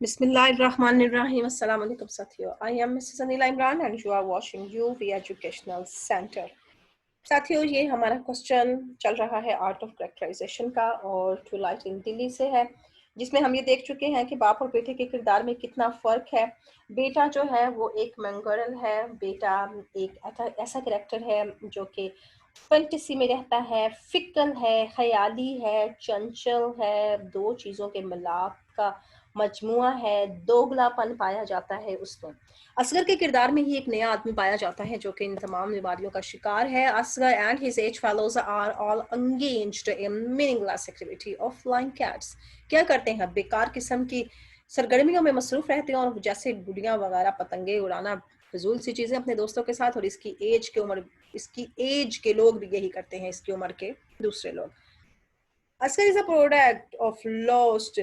Bismillahirrahmanirrahim. Assalamu alaikum साथियों. I am Mrs. Anila Imran and you are watching UV Educational Center. साथियों, ये हमारा question चल रहा है आर्ट ऑफ कैरेक्टराइजेशन का और ट्वाइलाइट इन दिल्ली से है, जिसमें हम ये देख चुके हैं कि बाप और बेटे के किरदार में कितना फ़र्क है। बेटा जो है वो एक मंगरल है, बेटा एक ऐसा कैरेक्टर है जो कि फैंटेसी में रहता है, फिक्र है, ख्याली है, चंचल है, दो चीज़ों के मिलाप का मजमुआ है, दोगलापन पाया जाता है उसमें। असगर के किरदार में ही एक नया आदमी पाया जाता है जो कि इन तमाम बीमारियों का शिकार है। Asghar and his age fellows are all engaged in meaningless activity of flying kites. क्या करते हैं? बेकार किस्म की सरगर्मियों में मसरूफ रहते हैं और जैसे गुड़ियां वगैरह, पतंगे उड़ाना, फजूल सी चीजें अपने दोस्तों के साथ। और इसकी एज के लोग भी यही करते हैं, इसकी उम्र के दूसरे लोग। Asghar is a product of lost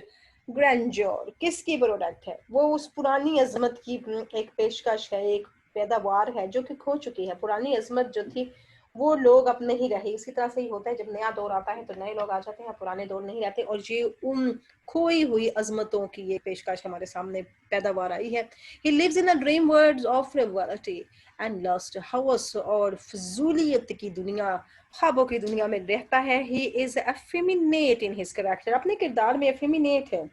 grandeur. किसकी प्रोडक्ट है? वो उस पुरानी अजमत की एक पेशकश है, एक पैदावार है जो कि खो चुकी है। पुरानी अजमत जो थी वो लोग अब नहीं रहे। इसी तरह से ही होता है, जब नया दौर आता है तो नए लोग आ जाते हैं, पुराने दौर नहीं रहते। और ये उन खोई हुई अजमतों की ये पेशकश हमारे सामने पैदावार आई है। He lives in a dream world of frivolity and lust, हवस और फजूलियत की दुनिया, ख्वाबों की दुनिया में रहता है। He is effeminate in his character, अपने किरदार में effeminate है,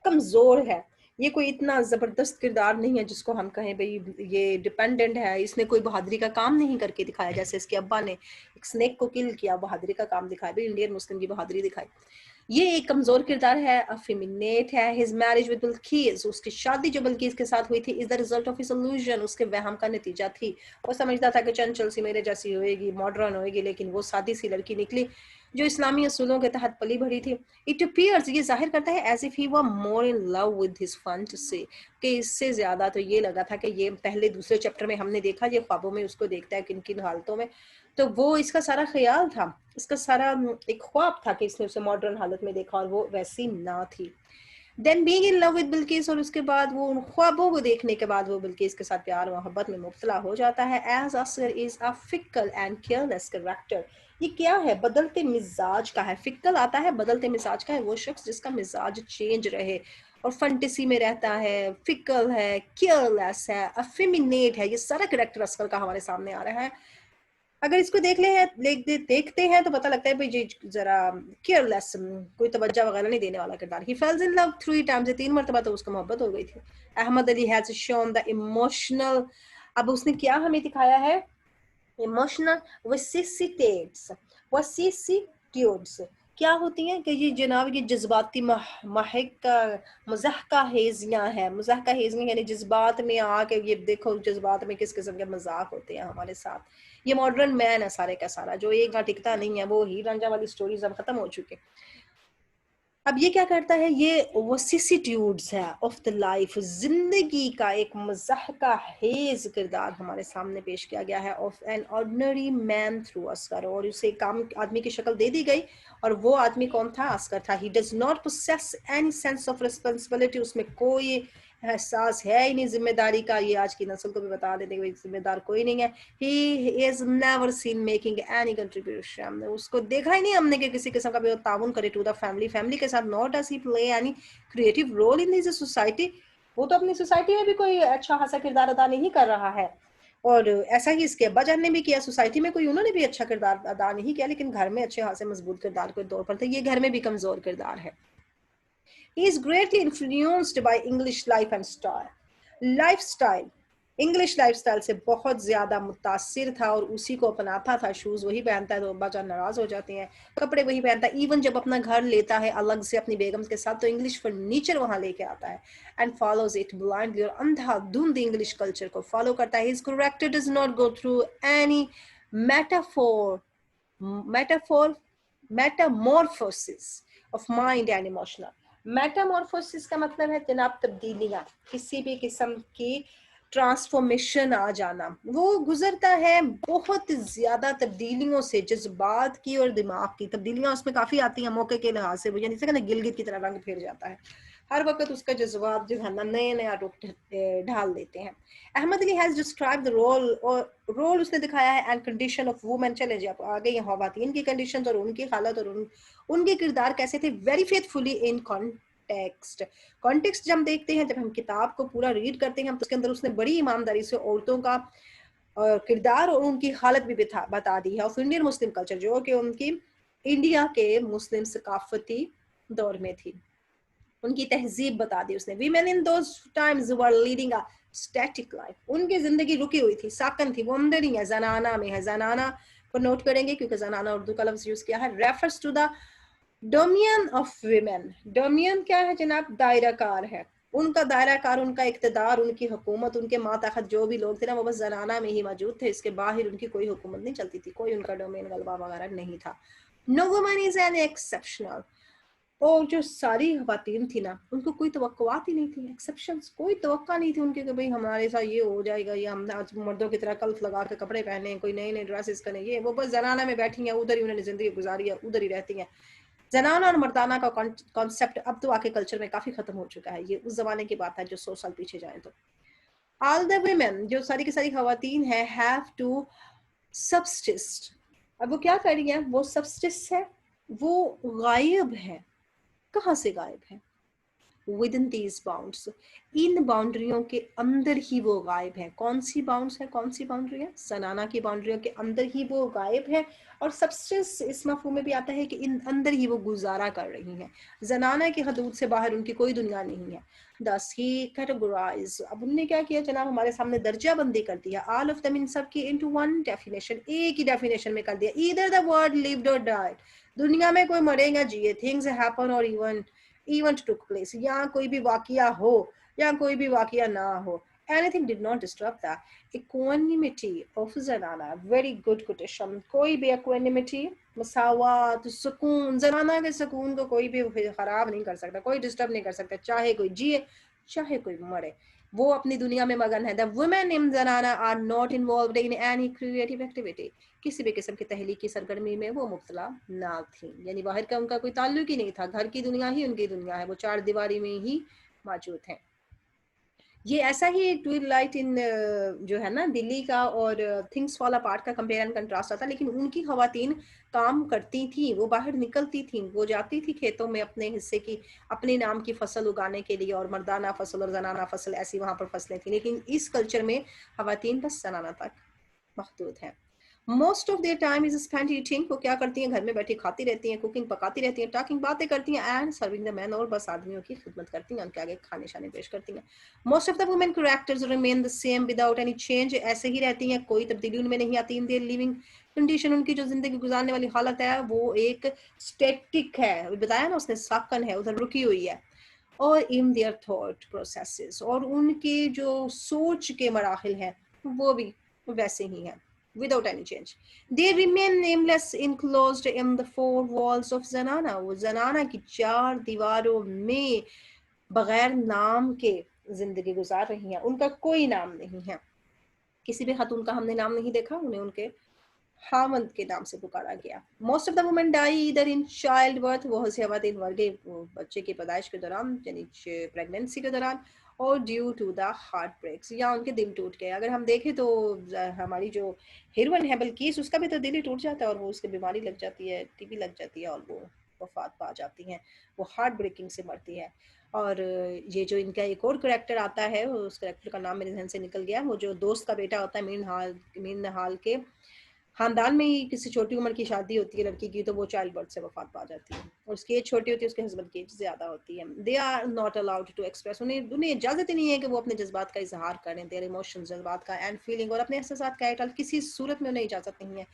कमजोर है। ये कोई इतना जबरदस्त किरदार नहीं है जिसको हम कहें भाई ये डिपेंडेंट है, इसने कोई बहादुरी का काम नहीं करके दिखाया। जैसे इसके अब्बा ने एक स्नेक को किल किया, बहादुरी का काम दिखाया, भाई इंडियन मुस्लिम की बहादुरी दिखाई। ये एक कमजोर किरदार है, अफेमिनेट है। हिज मैरिज विद बिल्किस, उसकी शादी जो बिल्किस के साथ हुई थी, is the result of his illusion, उसके वहम का नतीजा थी। वो समझता था कि चंचल सी मेरे जैसी होएगी, मॉडर्न होएगी, लेकिन वो सादी सी लड़की निकली जो इस्लामी असूलों के तहत पली बढ़ी थी। इट अपीयर्स, ये जाहिर करता है, as if he were more in love with his fantasy, कि इससे ज्यादा तो ये लगा था कि ये पहले दूसरे चैप्टर में हमने देखा ये ख्वाबों में उसको देखता है किन किन हालतों में, तो वो इसका सारा ख्याल था, इसका सारा एक ख्वाब था कि इसने उसे मॉडर्न हालत में देखा और वो वैसी ना थी। Than being in love with Bilqis, और उसके बाद वो उन ख्वाबों को देखने के बाद वो बिल्किस के साथ प्यार मोहब्बत में मुब्तला हो जाता है। As Asghar is a fickle and careless character, ये क्या है? बदलते मिजाज का है। फिकल आता है, बदलते मिजाज का है, वो शख्स जिसका मिजाज चेंज रहे और फंटेसी में रहता है, फिकल है, केयरलेस है, अफेमिनेट है। ये सारा कैरेक्टर असगर का हमारे सामने आ रहा है। अगर इसको देखते हैं तो पता लगता है भाई जी जरा केयरलेस, कोई तवज्जो वगैरह नहीं देने वाला किरदार। He falls in love 3 times, 3 मरतबा तो उसको मोहब्बत हो गई थी। Ahmed Ali has shown the emotional, अब उसने क्या हमें दिखाया है? इमोशनल विसिसिटेट्स, विसिसिट्यूड्स क्या होती हैं? कि ये जनाब ये जज्बाती मज़ाहका हेजियाँ हैं। मज़ाहका हेजियाँ यानी जज्बात में आके ये देखो जज्बात में किस किस्म के मजाक होते हैं हमारे साथ। ये मॉडर्न मैन है सारे का सारा, जो एक घंटा टिकता नहीं है। वो ही रांझा वाली स्टोरीज अब खत्म हो चुके। अब ये क्या करता है? ये विसिसिट्यूड्स है ऑफ द लाइफ, जिंदगी का एक मज़ाह का हेज किरदार हमारे सामने पेश किया गया है of an ordinary man through Asghar, और उसे एक आम आदमी की शक्ल दे दी गई। और वो आदमी कौन था? असगर था। He does not possess any sense of responsibility, उसमें कोई एहसास है ही नहीं जिम्मेदारी का। ये आज की नस्ल को भी बता देते कि जिम्मेदार कोई नहीं है। He is never seen making any contribution, उसको देखा ही नहीं हमने कि किसी किस्म का भी ताउन करे टू द फैमिली के साथ। Not does he play any creative role in this society, वो तो अपनी सोसाइटी में भी कोई अच्छा खासा किरदार अदा नहीं कर रहा है। और ऐसा ही इसके अब्बा जान ने भी किया, सोसाइटी में कोई उन्होंने भी अच्छा किरदार अदा नहीं किया, लेकिन घर में अच्छे खासे मजबूत किरदार के तौर पर थे। ये घर में भी कमजोर किरदार है। He is greatly influenced by English life and style. Lifestyle, English lifestyle से बहुत ज्यादा मुतासिर था और उसी को अपनाता था। शूज वही पहनता है तो अब्बा जान नाराज हो जाते हैं, कपड़े वही पहनता है। इवन जब अपना घर लेता है अलग से अपनी बेगम के साथ तो इंग्लिश फर्नीचर वहां लेके आता है। एंड फॉलोज इट ब्लाइंडली, और अंधाधुंध इंग्लिश कल्चर को फॉलो करता है। His character does not go through any metaphor Metamorphosis of mind and emotional. Metamorphosis का मतलब है जनाब तब्दीलियां, किसी भी किस्म की ट्रांसफॉर्मेशन आ जाना। वो गुजरता है बहुत ज्यादा तब्दीलियों से, जज्बात की और दिमाग की तब्दीलियां उसमें काफी आती हैं मौके के लिहाज से। यानी जैसे ना गिलगित की तरह रंग फेर जाता है, हर वक्त उसका जज्बात जो है ना नया रुख ढाल देते हैं। Ahmed Ali has describe the role, और रोल उसने दिखाया है एंड कंडीशन ऑफ वुमेन। चले जी आप आगे, यहाँ ख़वातीन की कंडीशन और उनकी हालत और उनके किरदार कैसे थे। Very faithfully in context. Context जब हम देखते हैं, जब हम किताब को पूरा रीड करते हैं, हम तो उसके अंदर उसने बड़ी ईमानदारी से औरतों का किरदार और उनकी हालत भी बता दी है ऑफ इंडियन मुस्लिम कल्चर, जो कि उनकी इंडिया के मुस्लिम सकाफती दौर में थी। उनकी तहजीब बता दी उसने। Women in those times were leading a static life, उनकी जिंदगी रुकी हुई थी, साकन थी, वो अंदर ही है, जनाना में है। जनाना को नोट करेंगे क्योंकि जनाना उर्दू का लफ्ज यूज किया है, refers to the domain of women. Domain क्या है जनाब? दायरा कार है, उनका दायरा कार, उनका इक़्तिदार, उनकी हुकूमत, उनके मातहत जो भी लोग थे ना, वो बस जनाना में ही मौजूद थे, इसके बाहर उनकी कोई हुकूमत नहीं चलती थी, कोई उनका डोमेन गलबा वगैरह नहीं था। No woman is an exceptional. और जो सारी खवातीन थी ना, उनको कोई तवक्कुआत ही नहीं थी, एक्सेप्शंस, कोई तवक्का नहीं थी उनके कि भाई हमारे साथ ये हो जाएगा, ये हम आज मर्दों की तरह कल्फ लगा के कपड़े पहने, कोई नए नए ड्रेसेस करें, ये वो बस जनाना में बैठी हैं, उधर ही उन्होंने जिंदगी गुजारी है, उधर ही रहती हैं। जनाना और मर्दाना का कॉन्सेप्ट अब तो आके कल्चर में काफी खत्म हो चुका है, ये उस जमाने की बात है जो 100 साल पीछे जाए तो। ऑल द वुमेन, जो सारी की सारी खवातीन है, हैव टू सबसिस्ट। अब वो क्या कर रही है? वो सबसिस्ट है, वो गायब है। कहाँ से गायब है? विद इन दीज बाउंड्स, इन बाउंड्रियों के अंदर ही वो गायब है। कौन सी बाउंड्स है? कौन सी बाउंड्री है? जनाना की बाउंड्रियों के अंदर ही वो गायब है। और सबस्टेंस इस मफहूम में भी आता है कि इन अंदर ही वो गुजारा कर रही हैं, जनाना की हदूद से बाहर उनकी कोई दुनिया नहीं है। दस ही कैटेगराइज, अब उनने क्या किया जनाब? हमारे सामने दर्जा बंदी कर दिया, ऑल ऑफ देम, इन सब की, इनटू वन डेफिनेशन, एक ही डेफिनेशन में कर दिया। ईदर द वर्ड लिव्ड और डाइड, दुनिया में कोई मरेगा जिए, थिंग्स हैपन और इवेंट टुक प्लेस, या कोई भी वाकया हो या कोई भी वाकया ना हो, anything did not disrupt the equanimity of zenana. Very good quotation. कोई भी equanimity, मसावत, सुकून, ज़नाना के सुकून को कोई भी खराब नहीं कर सकता, कोई डिस्टर्ब नहीं कर सकता, चाहे कोई जिए चाहे कोई मरे, वो अपनी दुनिया में मगन है। The women in zenana are not involved in any creative activity, किसी भी किस्म की तहलीकी सरगर्मी में वो मुब्तला ना थी, यानी बाहर का उनका कोई ताल्लुक ही नहीं था, घर की दुनिया ही उनकी दुनिया है, वो चार दीवारी में ही मौजूद हैं। ये ऐसा ही ट्विलाइट इन जो है ना दिल्ली का और थिंग्स फॉल अपार्ट का कंपेयर एंड कंट्रास्ट आता, लेकिन उनकी खवातीन काम करती थी, वो बाहर निकलती थी, वो जाती थी खेतों में अपने हिस्से की, अपने नाम की फसल उगाने के लिए, और मर्दाना फसल और जनाना फसल ऐसी वहाँ पर फसलें थी। लेकिन इस कल्चर में खवातीन बस जनाना तक महदूद हैं। Most of their time is spent eating, वो क्या करती हैं? घर में बैठी खाती रहती हैं, कुकिंग पकाती रहती हैं, टॉकिंग बातें करती हैं, एंड सर्विंग द मैन, और बस आदमियों की खिदमत करती हैं, उनके आगे खाने शाने पेश करती हैं। Most of the women characters remain the same without any change, ऐसे ही रहती हैं, कोई तब्दीली उनमें नहीं आती। इन देयर लिविंग कंडीशन, उनकी जो जिंदगी गुजारने वाली हालत है वो एक स्टैटिक है, बताया ना उसने, साकन है, उधर रुकी हुई है। और इन देयर थॉट प्रोसेसेस, और उनके जो सोच के मराहिल हैं वो भी वैसे ही हैं, without any change. They remain nameless, enclosed in the four walls of ज़नाना, वो ज़नाना की चार दीवारों में बगैर नाम के जिंदगी गुजार रही हैं, उनका कोई नाम नहीं है, किसी भी खातून का हमने नाम नहीं देखा, उन्हें उनके हामंद के नाम से पुकारा गया। Most of the women die either in child birth, वो खवातीन मर गई बच्चे की पैदाइश के दौरान, यानी प्रेगनेंसी के दौरान, और due to the heart breaks, या उनके दिल टूट गए। अगर हम देखें तो हमारी जो हीरोइन है बल्कीस, उसका भी तो दिल ही टूट जाता है, और वो उसकी बीमारी लग जाती है, टीबी लग जाती है, और वो वफात पा जाती हैं, वो हार्ट ब्रेकिंग से मरती है। और ये जो इनका एक और करेक्टर आता है, उस करेक्टर का नाम मेरे ज़हन से निकल गया, वो जो दोस्त का बेटा होता है मीन हाल के खानदान में ही किसी छोटी उम्र की शादी होती है लड़की की, तो वो चाइल्ड बर्थ से वफात पा जाती है, और उसकी एज छोटी होती है, उसके हस्बैंड की एज ज्यादा होती है। They are not allowed to express, उन्हें इजाजत ही नहीं है कि वो अपने जज्बात का इजहार करें, देयर इमोशंस, जज्बात का एंड फीलिंग, और अपने एहसासात का इटाल किसी सूरत में उन्हें इजाजत नहीं है।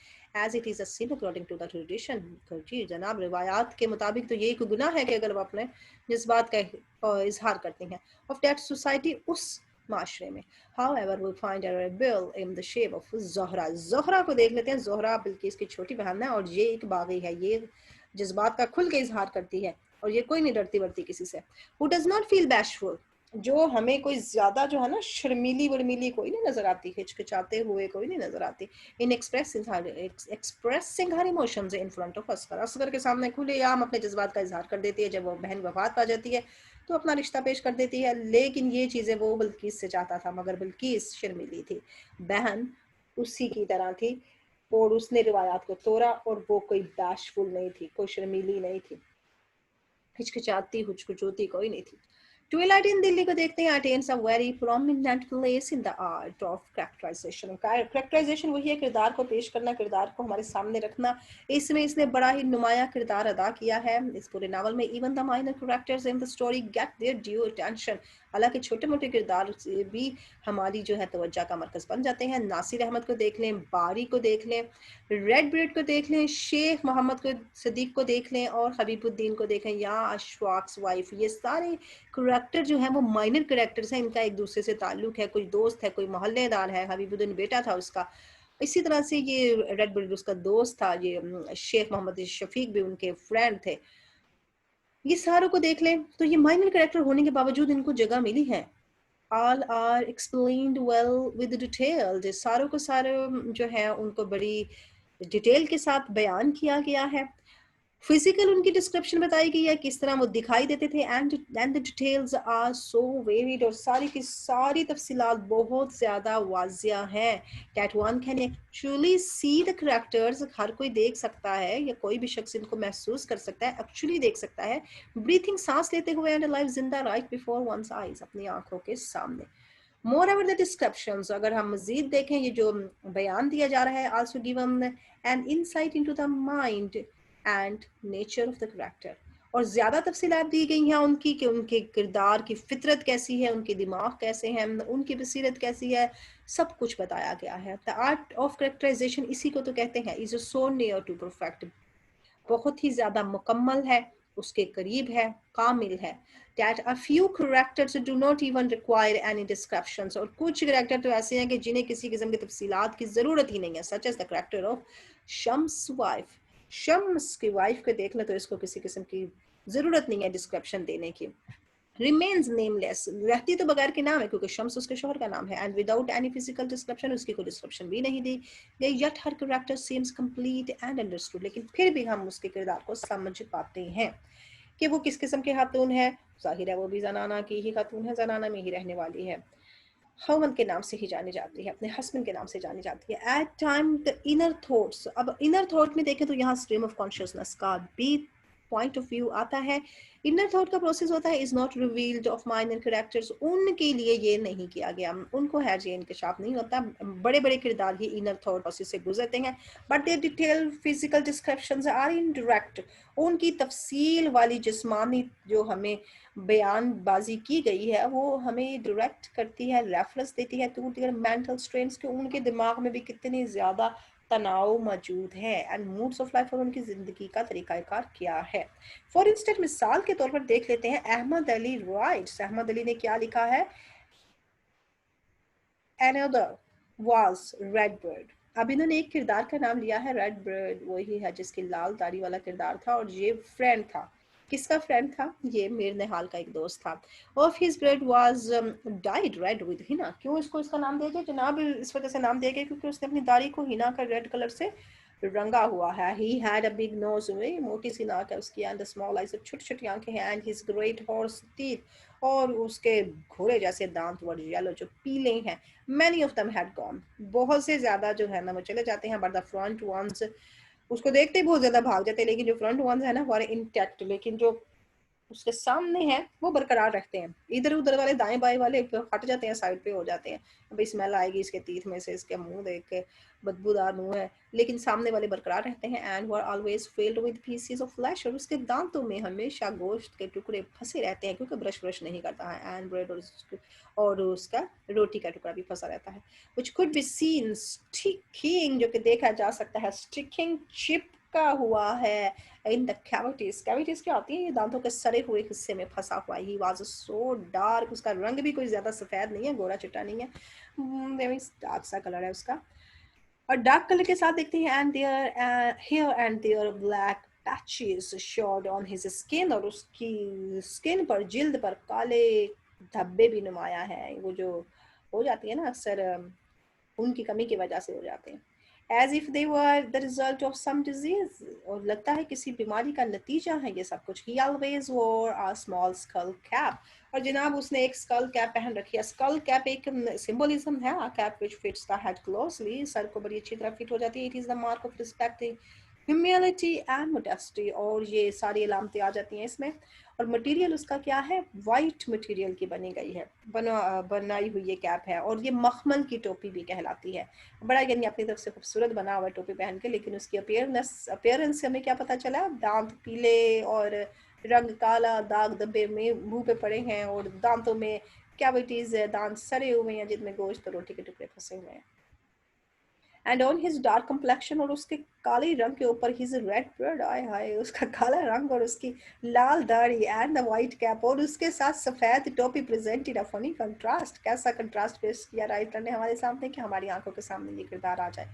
As it is a sin according to the tradition, जी जनाब, रिवायात के मुताबिक तो यही कोई गुनाह है कि अगर वो अपने जज्बात का इजहार करती हैं ऑफ दैट सोसाइटी, उस माशरे में। However, we find a rebel in the shape of Zohra. Zohra को देख लेते हैं। ज़ोहरा बिल्किस की छोटी बहन है, और ये एक बागी है, ये जज्बात का खुल के इजहार करती है, और ये कोई नहीं डरती वरती किसी से। Who does not feel bashful, जो हमें कोई ज्यादा जो है ना शर्मीली वर्मीली कोई नहीं नजर आती, हिचकिचाते हुए कोई नहीं नजर आती। In expressing her emotions in front of Asghar, Asghar के सामने खुलेआम अपने जज्बात का इजहार कर देती है। जब वो बहन वफात पा जाती है तो अपना रिश्ता पेश कर देती है, लेकिन ये चीजें वो बल्कीस से चाहता था, मगर बल्कीस शर्मीली थी, बहन उसी की तरह थी, और उसने रिवायात को तोड़ा, और वो कोई बैशफुल नहीं थी, कोई शर्मीली नहीं थी। हिचकिचाती हुचकुचोती कोई नहीं थी। ट्विलाइट इन दिल्ली को देखते हैं attains a very prominent place in the art of characterization. Characterization वही है किरदार को पेश करना, किरदार को हमारे सामने रखना। इसमें इसने बड़ा ही नुमाया किरदार अदा किया है इस पूरे नावल में। Even the minor characters in the story get their due attention. हालांकि छोटे मोटे किरदार भी हमारी जो है तवज्जो का मरकज बन जाते हैं। नासिर अहमद को देख लें, बारी को देख लें, रेड ब्रेड को देख लें, शेख मोहम्मद को सदीक को देख लें और हबीबुद्दीन को देखें या अशफाक्स वाइफ। ये सारे करैक्टर जो हैं वो माइनर करैक्टर्स हैं, इनका एक दूसरे से ताल्लुक है, कोई दोस्त है, कोई मोहल्लेदार है, हबीबुद्दीन बेटा था उसका। इसी तरह से ये रेड ब्रेड उसका दोस्त था, ये शेख मोहम्मद शफीक भी उनके फ्रेंड थे। ये सारों को देख लें तो ये माइनर कैरेक्टर होने के बावजूद इनको जगह मिली है। all are explained well with detail। जो सारों को सारे जो है उनको बड़ी डिटेल के साथ बयान किया गया है। फिजिकल उनकी डिस्क्रिप्शन बताई गई है, किस तरह वो दिखाई देते थे। And the details are so varied, और सारी की सारी तफसीलात बहुत ज़्यादा वाजिया हैं that one can actually see the characters. हर कोई देख सकता है या कोई भी शख्स इनको महसूस कर सकता है, एक्चुअली देख सकता है। ब्रीथिंग, सांस लेते हुए, एंड लाइव जिंदा राइट बिफोर वंस आइज, अपनी आंखों के सामने। मोर एवर द डिस्क्रिप्शंस, अगर हम मजीद देखें ये जो बयान दिया जा रहा है, also given an insight into the mind and nature of the character. और ज़्यादा तफसीलात दी गई हैं उनकी कि उनके किरदार की फितरत कैसी है, उनके दिमाग कैसे हैं, उनकी बसीरत कैसी है, सब कुछ बताया गया है। द आर्ट ऑफ कैरेक्टराइजेशन इसी को तो कहते हैं, is so near to perfect, बहुत ही ज़्यादा मुकम्मल है, उसके करीब है, कामिल है। That a few characters do not even require any descriptions, और कुछ करैक्टर तो ऐसे हैं कि जिन्हें किसी किस्म की तफसीलात की ज़रूरत ही नहीं है, such as the character of Shams wife. Shams की वाइफ को देख लें तो इसको किसी किस्म की ज़रूरत नहीं है डिस्क्रिप्शन देने की। रिमेन्स नेमलेस, रहती तो बगैर के नाम है क्योंकि शम्स उसके शोहर का नाम है। And without any physical description, उसकी कोई डिस्क्रिप्शन भी नहीं दी गई। Yet her character seems complete and understood, लेकिन फिर भी हम उसके किरदार को समझ पाते हैं कि वो किस किस्म के खातून है। जाहिर है वो भी जनाना की ही खातून है, जनाना में ही रहने वाली है, हवन के नाम से ही जानी जाती है, अपने हस्बैंड के नाम से जानी जाती है। At time the inner thoughts, अब इनर थॉट में देखें तो यहाँ स्ट्रीम ऑफ कॉन्शियसनेस का भी पॉइंट ऑफ व्यू आता है। इनर थॉट का प्रोसेस होता है is not revealed of minor characters, उनके लिए ये नहीं किया गया, उनको हैज ये इंकशाफ नहीं होता। बड़े बड़े किरदार ही इनर थॉट प्रोसेस से गुजरते हैं, but their detail physical descriptions are indirect. उनकी तफसील वाली जिस्मानी जो हमें बयानबाजी की गई है वो हमें डायरेक्ट करती है, रेफरेंस देती है टू देयर मेंटल स्ट्रेन्स के उनके दिमाग में भी कितनी ज़्यादा तनाव मौजूद है, एंड मूड्स ऑफ लाइफ और उनकी ज़िंदगी का तरीक़ाकार क्या है। फॉर इंस्टेंट, मिसाल के तौर पर देख लेते हैं अहमद अली राइट्स। अहमद अली ने क्या लिखा है? Another was Redbird। अब इन्होंने एक किरदार का नाम लिया है रेड बर्ड, वही है जिसकी लाल दाढ़ी वाला किरदार था, और ये फ्रेंड था। किसका फ्रेंड था? ये मीर निहाल का एक दोस्त था। Of his bread was died read with Hina. क्यों इसको इसका नाम दिया गया जनाब? इस वजह से नाम दिया गया क्योंकि उसने अपनी दाढ़ी को हिना का रेड कलर से रंगा हुआ है। He had a big nose, वे मोटी सी नाक है उसकी, एंड स्मॉल आइज, छोटी छोटी आंखें हैं, and his great horse teeth, और उसके घोड़े जैसे दांत वर येलो जो पीले हैं। Many of them had gone, बहुत से ज्यादा जो है ना वो चले जाते हैं, बट द फ्रंट वंस, उसको देखते ही बहुत ज्यादा भाग जाते हैं, लेकिन जो फ्रंट वंस है ना वो इंटैक्ट, लेकिन जो उसके सामने हैं वो बरकरार रखते हैं। इधर उधर वाले दाएं बाएं वाले हट जाते हैं, साइड पे हो जाते हैं, भाई स्मेल आएगी इसके तीत में से, इसके मुंह देख के बदबूदार मुंह है, लेकिन सामने वाले बरकरार रहते हैं। And were always filled with pieces of flash, और उसके दांतों में हमेशा गोश्त के टुकड़े फंसे रहते हैं क्योंकि ब्रश ब्रश नहीं करता है। एंड ब्रेड, और उसका रोटी का टुकड़ा भी फंसा रहता है। Which could be seen sticking, जो कि देखा जा सकता है, स्टिकिंग चिपका हुआ है इन द कैविटीज। कैविटीज क्या होती है? ये दांतों के सड़े हुए हिस्से में फंसा हुआ। ही वाज सो डार्क, उसका रंग भी कोई ज्यादा सफेद नहीं है, गोरा चिट्टा नहीं है, वेरी डार्क सा कलर है उसका। और डार्क कलर के साथ देखते हैं and there here and there black patches showed on his skin, और उसकी स्किन पर, जिल्द पर काले धब्बे भी नुमाया है। वो जो हो जाती है ना अक्सर उनकी कमी की वजह से हो जाते हैं। As if they were the result of some disease, और लगता है किसी बीमारी का नतीजा है ये सब कुछ। He always wore a small skull cap, और जनाब उसने एक स्कल कैप पहन रखी है। स्कल कैप एक सिंबलिज्म है, a cap which fits the head closely, sir को बड़ी अच्छी तरह फिट हो जाती है। It is the mark of respect humility and modesty, और ये सारी अलामतें आ जाती हैं इसमें। और मटेरियल उसका क्या है, वाइट मटेरियल की बनी गई है, बनाई हुई ये कैप है, और ये मखमल की टोपी भी कहलाती है। बड़ा यानी अपनी तरफ से खूबसूरत बना हुआ है टोपी पहन के, लेकिन उसकी अपीयरेंस से हमें क्या पता चला, दांत पीले और रंग काला, दाग धब्बे में मुंह पे पड़े हैं, और दांतों में कैविटीज है, दांत सड़े हुए हैं जिनमें गोश्त और रोटी के टुकड़े फंसे हुए हैं। And on his dark complexion, और उसके काले रंग के ऊपर हिज रेड बर्ड, आय हाय उसका काला रंग और उसकी लाल दाढ़ी, एंड द वाइट कैप, और उसके साथ सफेद टोपी प्रेजेंटेड अ फनी कंट्रास्ट। कैसा कंट्रास्ट पेश किया राइटर ने हमारे सामने कि हमारी आंखों के सामने ये किरदार आ जाए।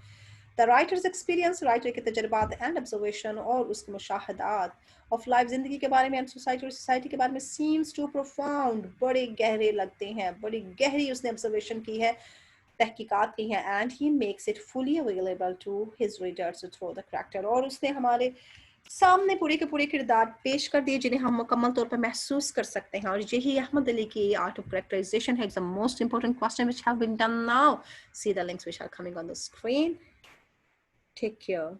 द राइटर्स एक्सपीरियंस, राइटर के तजर्बात एंड ऑब्जर्वेशन और उसके मुशाहदात ऑफ लाइफ, जिंदगी के बारे में एंड सोसाइटी के बारे में, सीम्स टू प्रोफाउंड, बड़े गहरे लगते हैं, बड़ी गहरी उसने ऑब्जर्वेशन की है, तहकीकात की हैं, and he makes it fully available to his readers through the character, और उसने हमारे सामने पूरे के पूरे किरदार पेश कर दिए जिन्हें हम मुकम्मल तौर पर महसूस कर सकते हैं। और यही अहमद अली की आर्ट ऑफ कैरेक्टराइजेशन है। The most important question which have been done now, see the links which are coming on the screen. Take care.